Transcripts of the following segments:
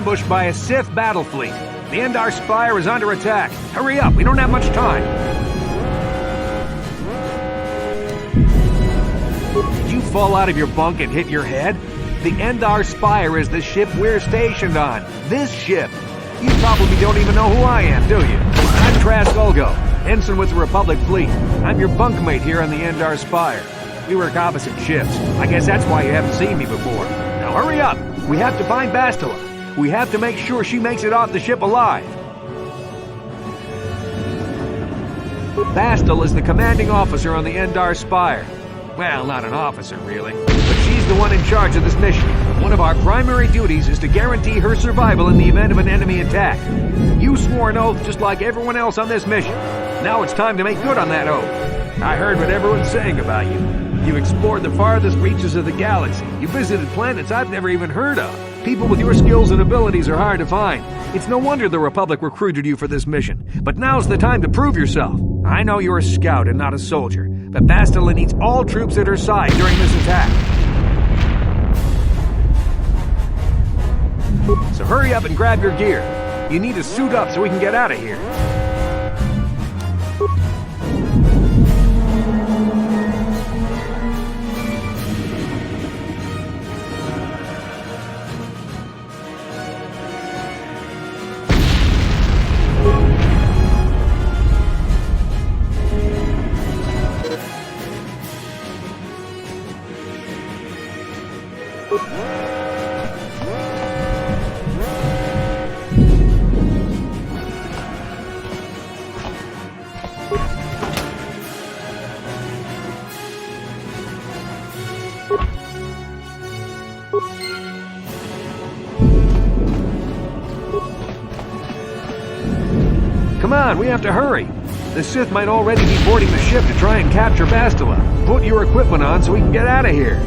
ambushed by a Sith battle fleet. The Endar Spire is under attack. Hurry up, we don't have much time. Did you fall out of your bunk and hit your head? The Endar Spire is the ship we're stationed on. This ship. You probably don't even know who I am, do you? I'm Trask Ulgo, ensign with the Republic Fleet. I'm your bunkmate here on the Endar Spire. We work opposite ships. I guess that's why you haven't seen me before. Now hurry up! We have to find Bastila. We have to make sure she makes it off the ship alive. Bastila is the commanding officer on the Endar Spire. Well, not an officer, really. But she's the one in charge of this mission. One of our primary duties is to guarantee her survival in the event of an enemy attack. You swore an oath just like everyone else on this mission. Now it's time to make good on that oath. I heard what everyone's saying about you. You explored the farthest reaches of the galaxy. You visited planets I've never even heard of. People with your skills and abilities are hard to find. It's no wonder the Republic recruited you for this mission. But now's the time to prove yourself. I know you're a scout and not a soldier, but Bastila needs all troops at her side during this attack. So hurry up and grab your gear. You need to suit up so we can get out of here. Come on, we have to hurry. The Sith might already be boarding the ship to try and capture Bastila. Put your equipment on so we can get out of here.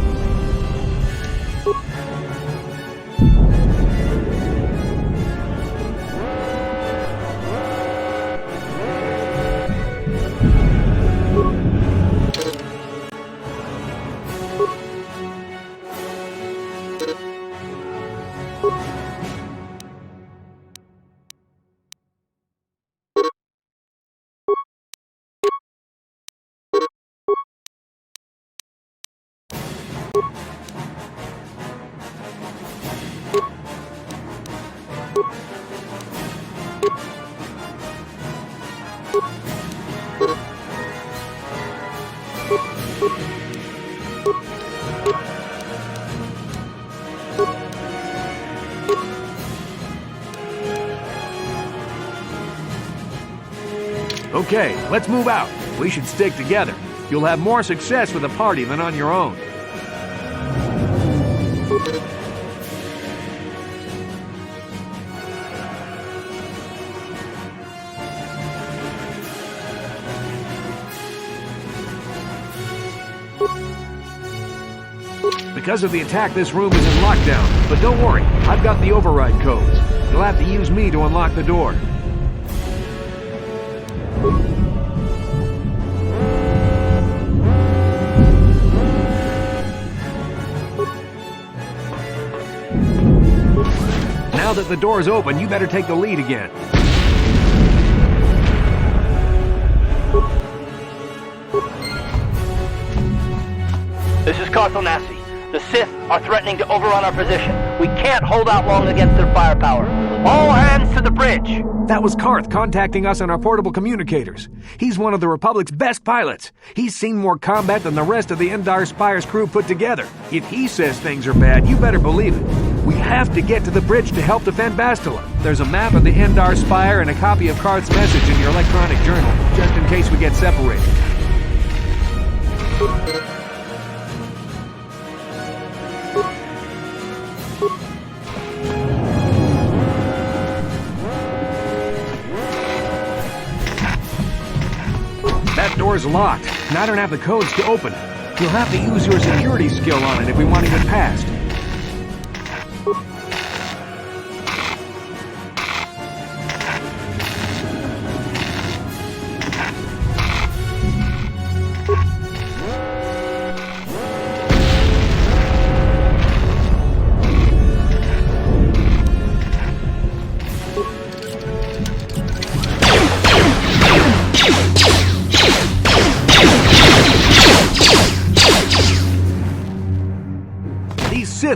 Okay, let's move out. We should stick together. You'll have more success with a party than on your own. Because of the attack, this room is in lockdown. But don't worry, I've got the override codes. You'll have to use me to unlock the door. Now that the door's open, you better take the lead again. This is Carthel Nassi. The Sith are threatening to overrun our position. We can't hold out long against their firepower. All hands to the bridge! That was Karth contacting us on our portable communicators. He's one of the Republic's best pilots. He's seen more combat than the rest of the Endar Spire's crew put together. If he says things are bad, you better believe it. We have to get to the bridge to help defend Bastila. There's a map of the Endar Spire and a copy of Karth's message in your electronic journal, just in case we get separated. That door's locked, and I don't have the codes to open it. You'll have to use your security skill on it if we want to get past.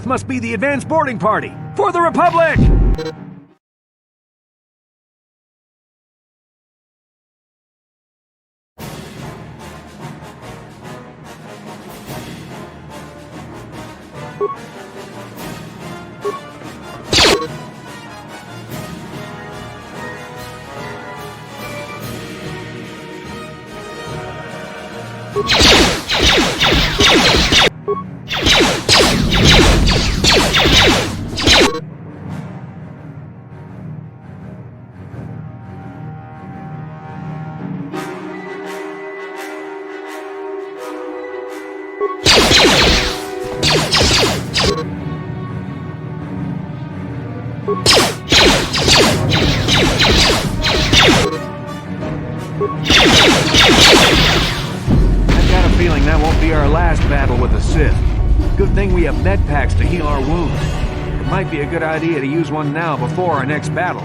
Sith must be the advanced boarding party. For the Republic! That won't be our last battle with the Sith. Good thing we have med packs to heal our wounds. It might be a good idea to use one now before our next battle.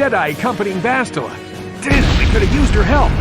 Jedi accompanying Bastila. Damn, we could have used her help.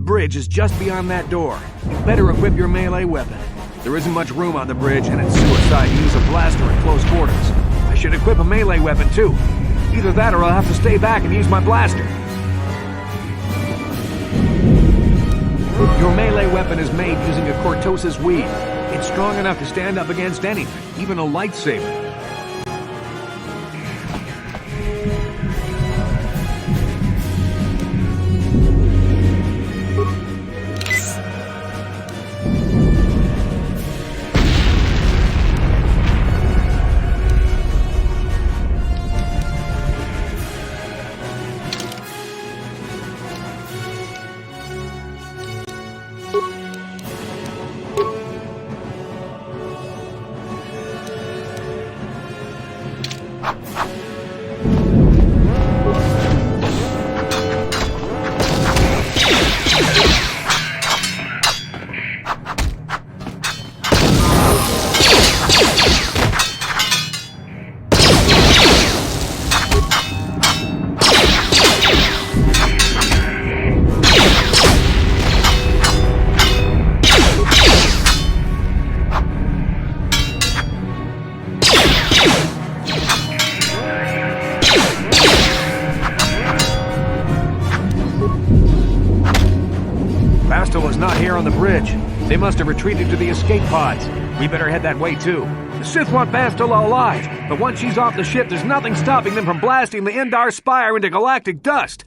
Bridge is just beyond that door. You better equip your melee weapon. There isn't much room on the bridge, and it's suicide to use a blaster in close quarters. I should equip a melee weapon too. Either that or I'll have to stay back and use my blaster. Your melee weapon is made using a cortosis weed. It's strong enough to stand up against anything, even a lightsaber. Bastila's not here on the bridge. They must have retreated to the escape pods. We better head that way too. The Sith want Bastila alive, but once she's off the ship, there's nothing stopping them from blasting the Endar Spire into galactic dust.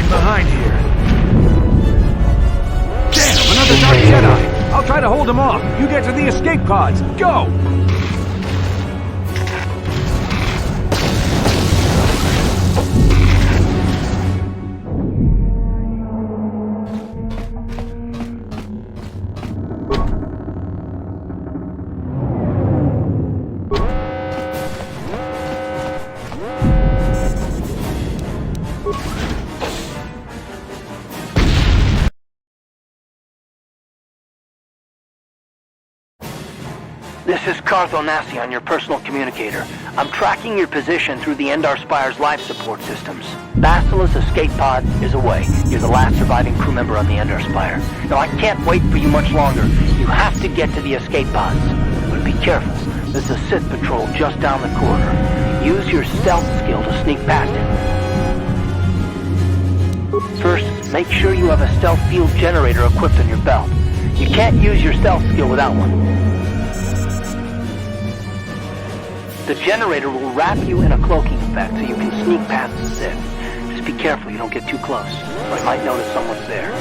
Behind here. Damn, another Dark Jedi! I'll try to hold him off. You get to the escape pods. Go! This is Carthonasi on your personal communicator. I'm tracking your position through the Endar Spire's life support systems. Basila's escape pod is away. You're the last surviving crew member on the Endar Spire. Now, I can't wait for you much longer. You have to get to the escape pods. But be careful. There's a Sith patrol just down the corner. Use your stealth skill to sneak past him. First, make sure you have a stealth field generator equipped on your belt. You can't use your stealth skill without one. The generator will wrap you in a cloaking effect so you can sneak past the Sith. Just be careful you don't get too close, or you might notice someone's there.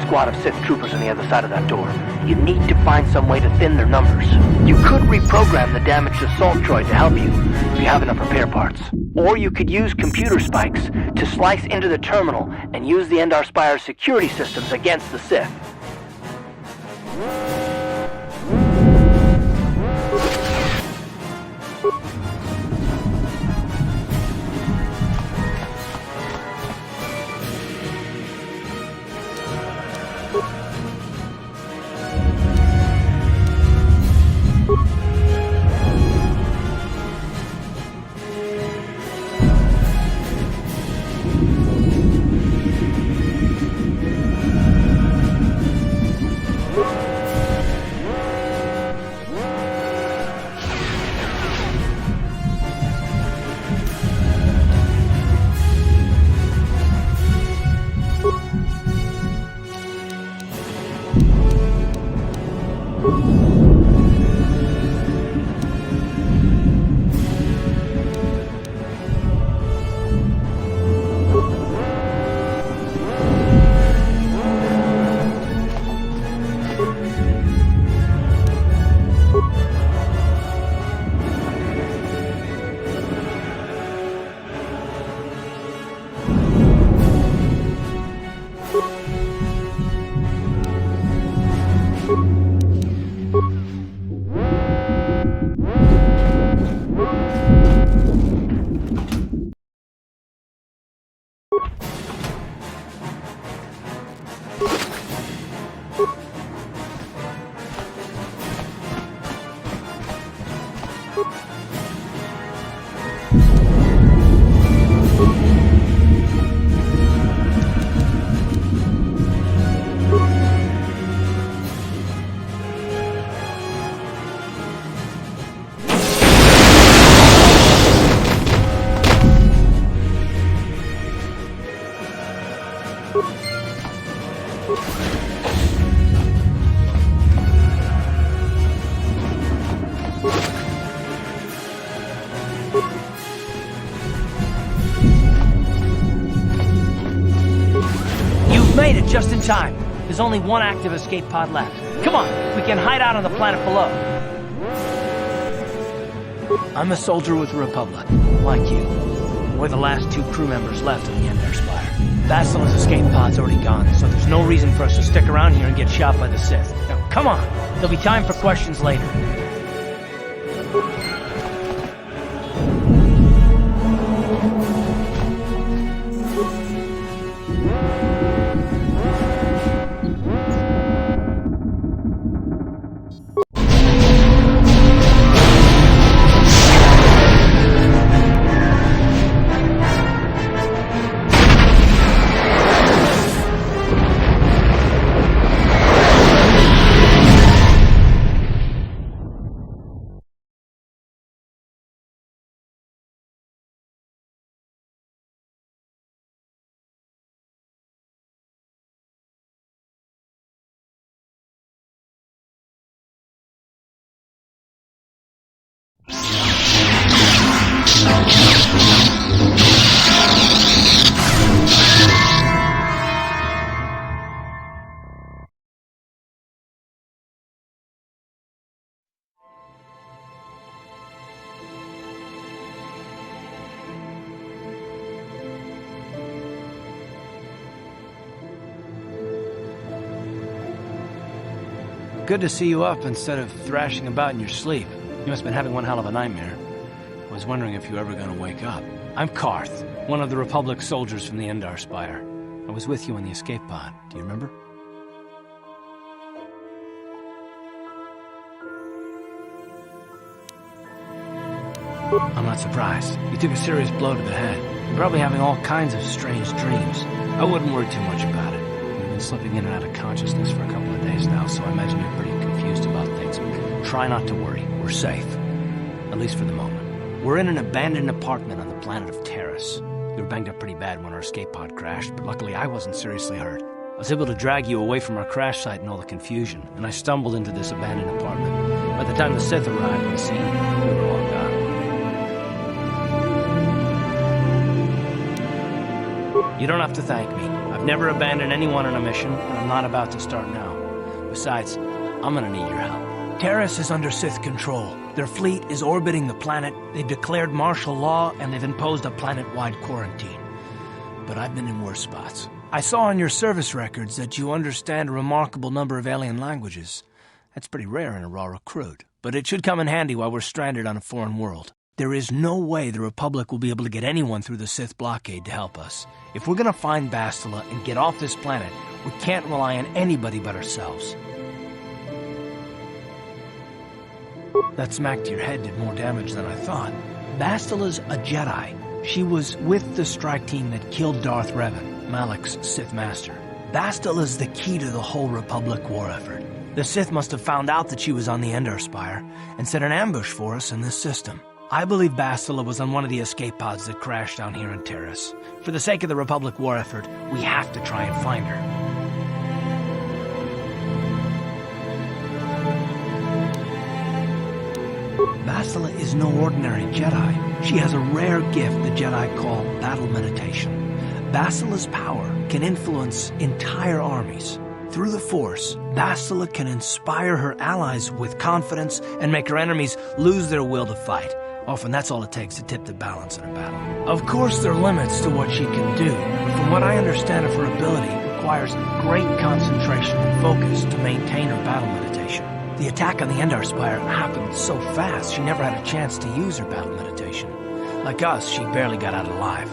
squad of Sith troopers on the other side of that door. You need to find some way to thin their numbers. You could reprogram the damaged assault droid to help you, if you have enough repair parts. Or you could use computer spikes to slice into the terminal and use the Endar Spire's security systems against the Sith. Made it just in time. There's only one active escape pod left. Come on, we can hide out on the planet below. I'm a soldier with the Republic, like you. We're the last two crew members left on the Endar Spire. Basile's escape pod's already gone, so there's no reason for us to stick around here and get shot by the Sith. Now, come on. There'll be time for questions later. Good to see you up instead of thrashing about in your sleep. You must have been having one hell of a nightmare. I was wondering if you were ever going to wake up. I'm Karth, one of the Republic soldiers from the Endar Spire. I was with you in the escape pod. Do you remember? I'm not surprised. You took a serious blow to the head. You're probably having all kinds of strange dreams. I wouldn't worry too much about it. You've been slipping in and out of consciousness for a couple of days now, so I imagine you're pretty confused about things. Try not to worry. We're safe. At least for the moment. We're in an abandoned apartment on the planet of Terrace. You were banged up pretty bad when our escape pod crashed, but luckily I wasn't seriously hurt. I was able to drag you away from our crash site and all the confusion, and I stumbled into this abandoned apartment. By the time the Sith arrived on the scene, we were long gone. You don't have to thank me. I've Never abandon anyone on a mission, and I'm not about to start now. Besides, I'm gonna need your help. Terrace is under Sith control. Their fleet is orbiting the planet, they've declared martial law, and they've imposed a planet-wide quarantine. But I've been in worse spots. I saw on your service records that you understand a remarkable number of alien languages. That's pretty rare in a raw recruit, but it should come in handy while we're stranded on a foreign world. There is no way the Republic will be able to get anyone through the Sith blockade to help us. If we're gonna find Bastila and get off this planet, we can't rely on anybody but ourselves. That smack to your head did more damage than I thought. Bastila's a Jedi. She was with the strike team that killed Darth Revan, Malak's Sith master. Bastila's the key to the whole Republic war effort. The Sith must have found out that she was on the Endar Spire and set an ambush for us in this system. I believe Bastila was on one of the escape pods that crashed down here in Terrace. For the sake of the Republic war effort, we have to try and find her. Bastila is no ordinary Jedi. She has a rare gift the Jedi call battle meditation. Bastila's power can influence entire armies. Through the Force, Bastila can inspire her allies with confidence and make her enemies lose their will to fight. Often that's all it takes to tip the balance in a battle. Of course there are limits to what she can do, but from what I understand of her ability, it requires great concentration and focus to maintain her battle meditation. The attack on the Endar Spire happened so fast she never had a chance to use her battle meditation. Like us, she barely got out alive.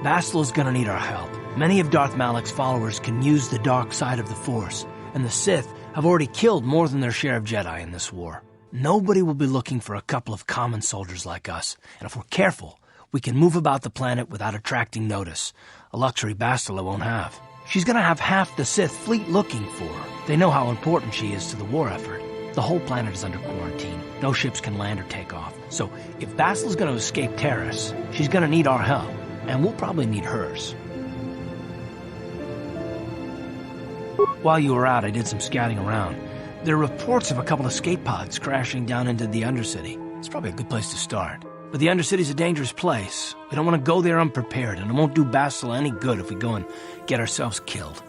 Bastila's gonna need our help. Many of Darth Malak's followers can use the dark side of the Force, and the Sith have already killed more than their share of Jedi in this war. Nobody will be looking for a couple of common soldiers like us, and if we're careful, we can move about the planet without attracting notice, a luxury Bastila won't have. She's gonna have half the Sith fleet looking for her. They know how important she is to the war effort. The whole planet is under quarantine. No ships can land or take off. So if Bastila's gonna escape Terrace, she's gonna need our help, and we'll probably need hers. While you were out, I did some scouting around. There are reports of a couple escape pods crashing down into the Undercity. It's probably a good place to start. But the Undercity's a dangerous place. We don't want to go there unprepared, and it won't do Bastila any good if we go and get ourselves killed.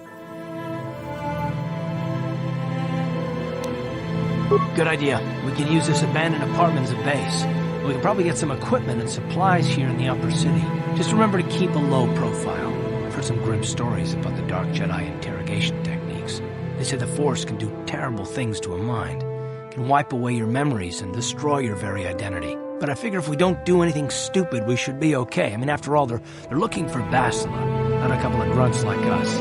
Good idea. We can use this abandoned apartment as a base. We can probably get some equipment and supplies here in the upper city. Just remember to keep a low profile. I've heard some grim stories about the Dark Jedi interrogation techniques. They say the Force can do terrible things to a mind. It can wipe away your memories and destroy your very identity. But I figure if we don't do anything stupid, we should be okay. I mean, after all, they're looking for Bastila, not a couple of grunts like us.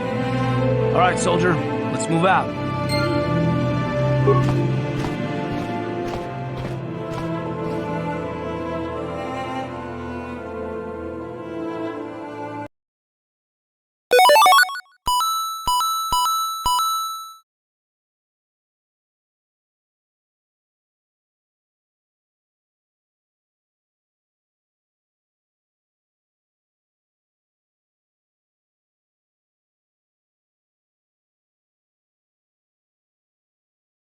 All right, soldier, let's move out.